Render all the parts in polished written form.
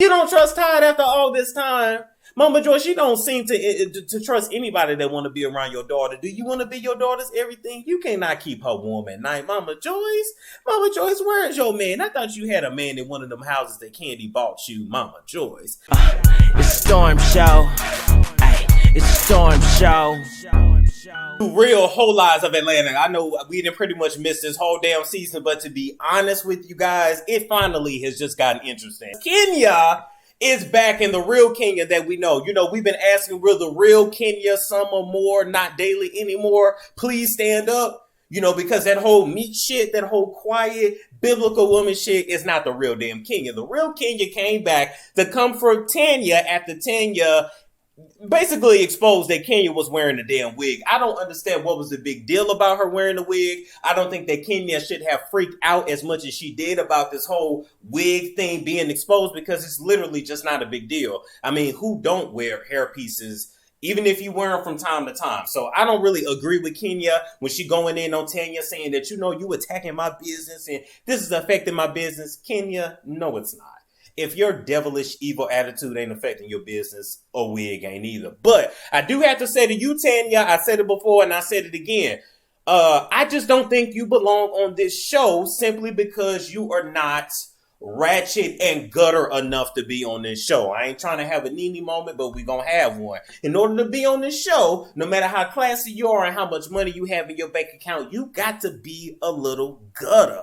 You don't trust Todd after all this time? Mama Joyce, you don't seem to trust anybody that want to be around your daughter. Do you want to be your daughter's everything? You cannot keep her warm at night. Mama Joyce, where is your man? I thought you had a man in one of them houses that Candy bought you, Mama Joyce. It's Storm Show. It's Storm Show. Real whole lives of Atlanta. I know we didn't pretty much miss this whole damn season, but to be honest with you guys, it finally has just gotten interesting. Kenya is back in the real Kenya that we know. You know, we've been asking, will the real Kenya Summer Moore not daily anymore? Please stand up. You know, because that whole meat shit, that whole quiet biblical woman shit is not the real damn Kenya. The real Kenya came back to comfort Tanya after Tanya basically exposed that Kenya was wearing a damn wig. I don't understand what was the big deal about her wearing a wig. I don't think that Kenya should have freaked out as much as she did about this whole wig thing being exposed, because it's literally just not a big deal. I mean, who don't wear hair pieces, even if you wear them from time to time? So I don't really agree with Kenya when she going in on Tanya saying that, you know, you attacking my business and this is affecting my business. Kenya, no, it's not. If your devilish, evil attitude ain't affecting your business, a wig ain't either. But I do have to say to you, Tanya, I said it before and I said it again. I just don't think you belong on this show simply because you are not ratchet and gutter enough to be on this show. I ain't trying to have a Nene moment, but we gonna have one. In order to be on this show, no matter how classy you are and how much money you have in your bank account, you got to be a little gutter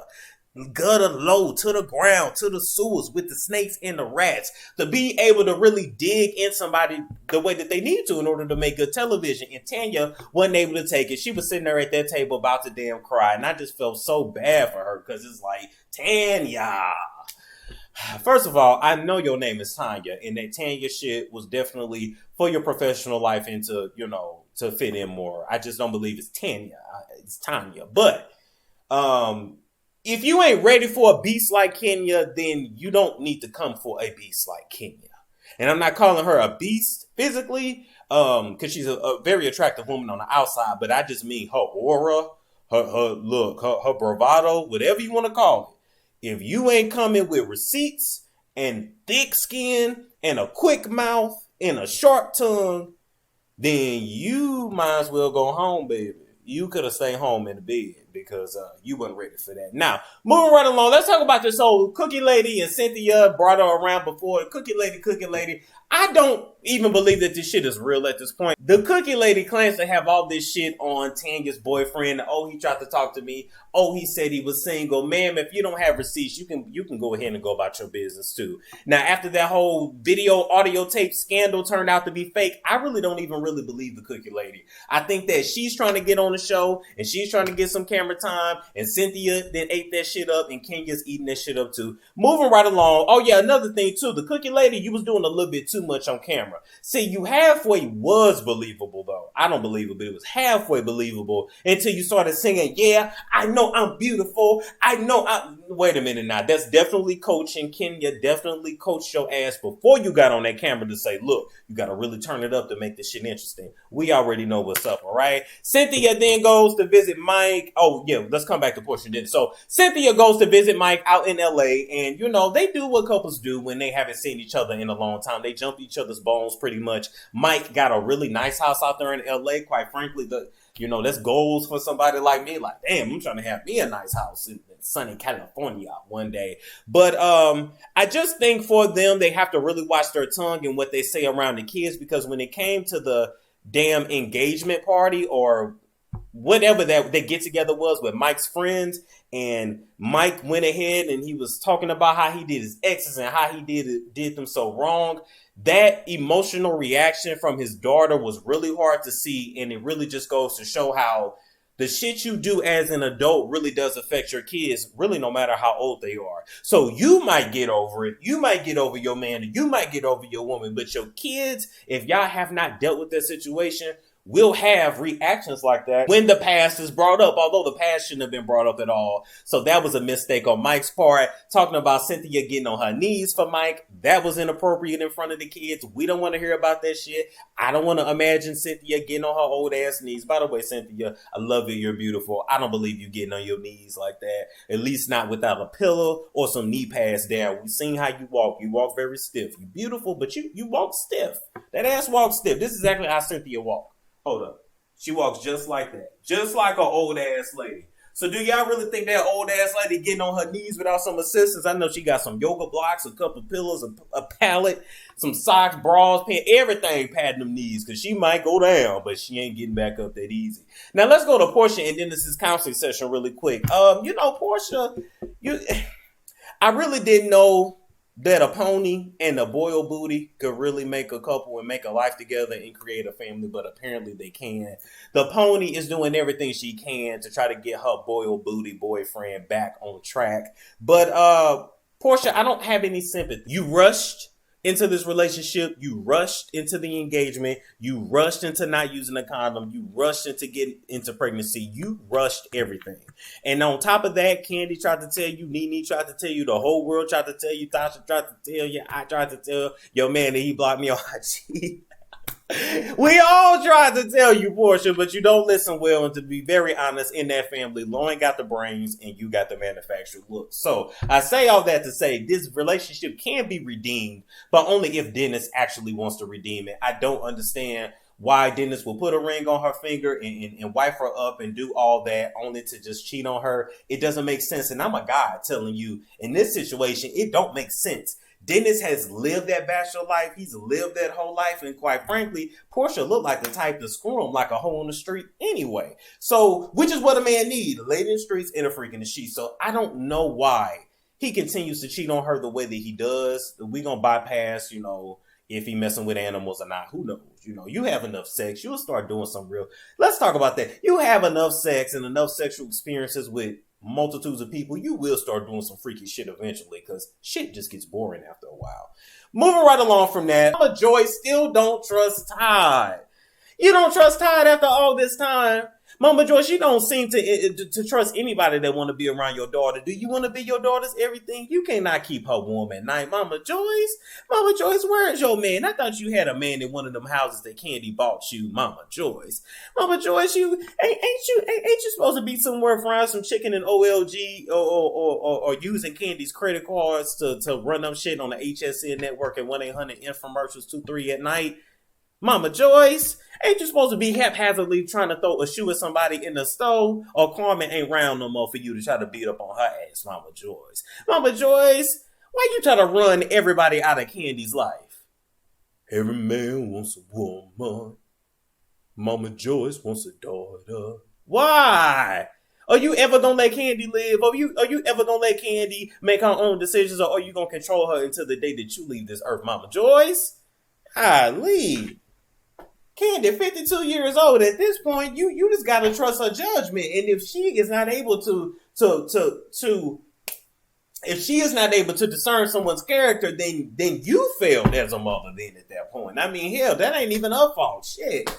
low to the ground, to the sewers with the snakes and the rats, to be able to really dig in somebody the way that they need to in order to make good television. And Tanya wasn't able to take it. She was sitting there at that table about to damn cry, and I just felt so bad for her, because it's like, Tanya, first of all, I know your name is Tanya, and that Tanya shit was definitely for your professional life and to, you know, to fit in more. I just don't believe it's Tanya. It's Tanya. But if you ain't ready for a beast like Kenya, then you don't need to come for a beast like Kenya. And I'm not calling her a beast physically, because she's a very attractive woman on the outside, but I just mean her aura, her look, her bravado, whatever you want to call it. If you ain't coming with receipts and thick skin and a quick mouth and a sharp tongue, then you might as well go home, baby. You could have stayed home in the bed, because you weren't ready for that. Now, moving right along, let's talk about this whole Cookie Lady, and Cynthia brought her around before. Cookie Lady. I don't even believe that this shit is real at this point. The Cookie Lady claims to have all this shit on Tanya's boyfriend. Oh, he tried to talk to me. Oh, he said he was single. Ma'am, if you don't have receipts, you can go ahead and go about your business too. Now, after that whole video audio tape scandal turned out to be fake, I really don't even really believe the Cookie Lady. I think that she's trying to get on the show and she's trying to get some camera time, and Cynthia then ate that shit up, and Kenya's eating that shit up too. Moving right along. Oh yeah, another thing too. The Cookie Lady, you was doing a little bit too much on camera. See, you halfway was believable though. I don't believe it, but it was halfway believable until you started singing, yeah, I know I'm beautiful. Wait a minute now. That's definitely coaching. Kenya definitely coached your ass before you got on that camera to say, look, you got to really turn it up to make this shit interesting. We already know what's up, all right? Cynthia then goes to visit Mike. Oh, yeah, let's come back to Portia then. So Cynthia goes to visit Mike out in L.A., and, you know, they do what couples do when they haven't seen each other in a long time. They jump each other's bones pretty much. Mike got a really nice house out there in L.A., quite frankly. That's goals for somebody like me. Like, damn, I'm trying to have me a nice house in sunny California one day. But I just think for them, they have to really watch their tongue and what they say around the kids, because when it came to the damn engagement party or whatever that they get together was with Mike's friends, and Mike went ahead and he was talking about how he did his exes and how he did them so wrong. That emotional reaction from his daughter was really hard to see, and it really just goes to show how the shit you do as an adult really does affect your kids, really no matter how old they are. So you might get over it. You might get over your man. You might get over your woman. But your kids, if y'all have not dealt with that situation, will have reactions like that when the past is brought up, although the past shouldn't have been brought up at all. So that was a mistake on Mike's part. Talking about Cynthia getting on her knees for Mike, that was inappropriate in front of the kids. We don't want to hear about that shit. I don't want to imagine Cynthia getting on her old ass knees. By the way, Cynthia, I love you. You're beautiful. I don't believe you getting on your knees like that. At least not without a pillow or some knee pads down. We've seen how you walk. You walk very stiff. You're beautiful, but you walk stiff. That ass walks stiff. This is exactly how Cynthia walks. Hold up. She walks just like that. Just like an old ass lady. So do y'all really think that old ass lady getting on her knees without some assistance? I know she got some yoga blocks, a couple of pillows, a pallet, some socks, bras, pants, everything padding them knees, because she might go down, but she ain't getting back up that easy. Now let's go to Portia and then this is counseling session really quick. Portia, I really didn't know that a pony and a boiled booty could really make a couple and make a life together and create a family, but apparently they can. The pony is doing everything she can to try to get her boiled booty boyfriend back on track. But Portia, I don't have any sympathy. You rushed into this relationship. You rushed into the engagement. You rushed into not using a condom. You rushed into getting into pregnancy. You rushed everything. And on top of that, Candy tried to tell you, Nene tried to tell you, the whole world tried to tell you, Tasha tried to tell you, I tried to tell your man that he blocked me on IG. We all tried to tell you, Portia, but you don't listen well. And to be very honest, in that family, Lauren got the brains and you got the manufactured looks. So I say all that to say this relationship can be redeemed, but only if Dennis actually wants to redeem it. I don't understand why Dennis will put a ring on her finger and wipe her up and do all that only to just cheat on her. It doesn't make sense. And I'm a guy telling you, in this situation, it don't make sense. Dennis has lived that bachelor life. He's lived that whole life. And quite frankly, Portia looked like the type to screw him like a hoe on the street anyway. So, which is what a man needs, a lady in the streets and a freak in the sheets. So I don't know why he continues to cheat on her the way that he does. We're going to bypass, if he messing with animals or not. Who knows? You have enough sex. You'll start doing some real. Let's talk about that. You have enough sex and enough sexual experiences with multitudes of people, you will start doing some freaky shit eventually, because shit just gets boring after a while. Moving right along from that, Mama Joy still don't trust Todd. You don't trust Todd after all this time? Mama Joy, she don't seem to trust anybody that want to be around your daughter. Do you want to be your daughter's everything? You cannot keep her warm at night. Mama Joyce, where is your man? I thought you had a man in one of them houses that Candy bought you, Mama Joyce. Mama Joyce, you ain't you supposed to be somewhere frying some chicken in OLG or using Candy's credit cards to run them shit on the HSN network at 1-800 infomercials 23 at night? Mama Joyce, ain't you supposed to be haphazardly trying to throw a shoe at somebody in the store? Or Carmen ain't round no more for you to try to beat up on her ass, Mama Joyce. Mama Joyce, why you try to run everybody out of Candy's life? Every man wants a woman. Mama Joyce wants a daughter. Why? Are you ever gonna let Candy live? Are you ever gonna let Candy make her own decisions, or are you gonna control her until the day that you leave this earth, Mama Joyce? Leave. Candy, 52 years old. At this point, you just gotta trust her judgment. And if she is not able to discern someone's character, then you failed as a mother. Then at that point, I mean, hell, that ain't even her fault. Shit.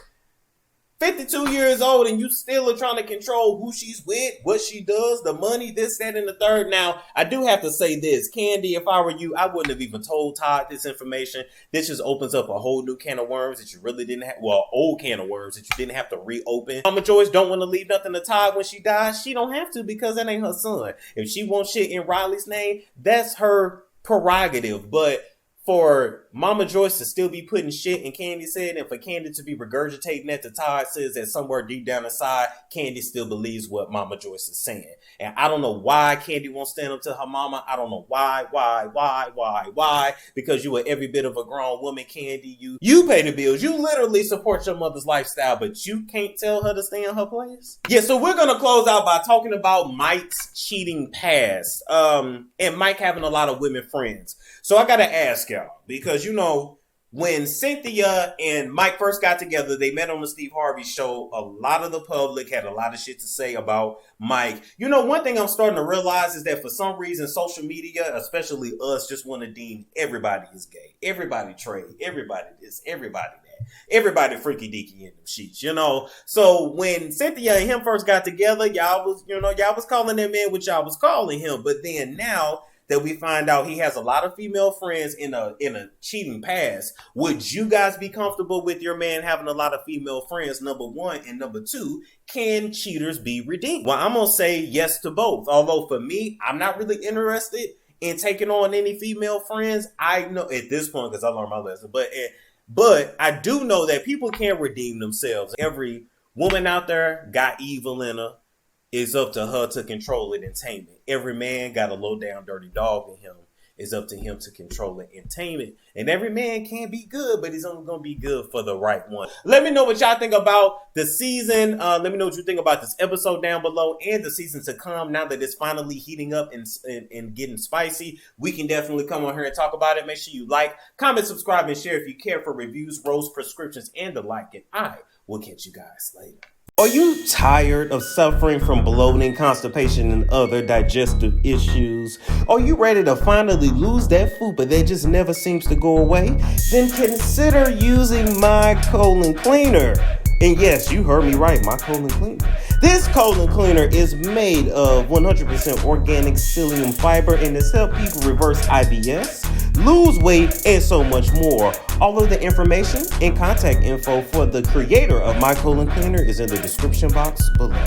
52 years old and you still are trying to control who she's with, what she does, the money, this, that, and the third. Now, I do have to say this. Candy, if I were you, I wouldn't have even told Todd this information. This just opens up a whole new can of worms that you really didn't have. Well, old can of worms that you didn't have to reopen. Mama Joyce don't want to leave nothing to Todd when she dies. She don't have to, because that ain't her son. If she wants shit in Riley's name, that's her prerogative. But for Mama Joyce to still be putting shit in Candy's head, and for Candy to be regurgitating that to Todd, says that somewhere deep down inside, Candy still believes what Mama Joyce is saying. And I don't know why Candy won't stand up to her mama. I don't know why. Because you are every bit of a grown woman, Candy. You pay the bills. You literally support your mother's lifestyle, but you can't tell her to stay in her place. Yeah, so we're going to close out by talking about Mike's cheating past. And Mike having a lot of women friends. So I got to ask y'all, because when Cynthia and Mike first got together, they met on the Steve Harvey show. A lot of the public had a lot of shit to say about Mike. You know, one thing I'm starting to realize is that for some reason, social media, especially us, just want to deem everybody is gay. Everybody trade. Everybody this. Everybody that. Everybody freaky deaky in them sheets, you know. So when Cynthia and him first got together, y'all was calling that man what y'all was calling him. But then now that we find out he has a lot of female friends in a cheating past, would you guys be comfortable with your man having a lot of female friends, number one? And number two, can cheaters be redeemed? Well, I'm going to say yes to both. Although for me, I'm not really interested in taking on any female friends. I know at this point, because I learned my lesson, but I do know that people can redeem themselves. Every woman out there got evil in her. It's up to her to control it and tame it. Every man got a low down dirty dog in him. It's up to him to control it and tame it. And every man can be good, but he's only going to be good for the right one. Let me know what y'all think about the season. Let me know what you think about this episode down below and the season to come. Now that it's finally heating up and getting spicy, we can definitely come on here and talk about it. Make sure you like, comment, subscribe, and share if you care for reviews, roast, prescriptions, and the like. And I will catch you guys later. Are you tired of suffering from bloating, constipation, and other digestive issues? Are you ready to finally lose that food, but that just never seems to go away? Then consider using my colon cleaner. And yes, you heard me right, my colon cleaner. This colon cleaner is made of 100% organic psyllium fiber and has helped people reverse IBS, lose weight, and so much more. All of the information and contact info for the creator of my colon cleaner is in the description box below.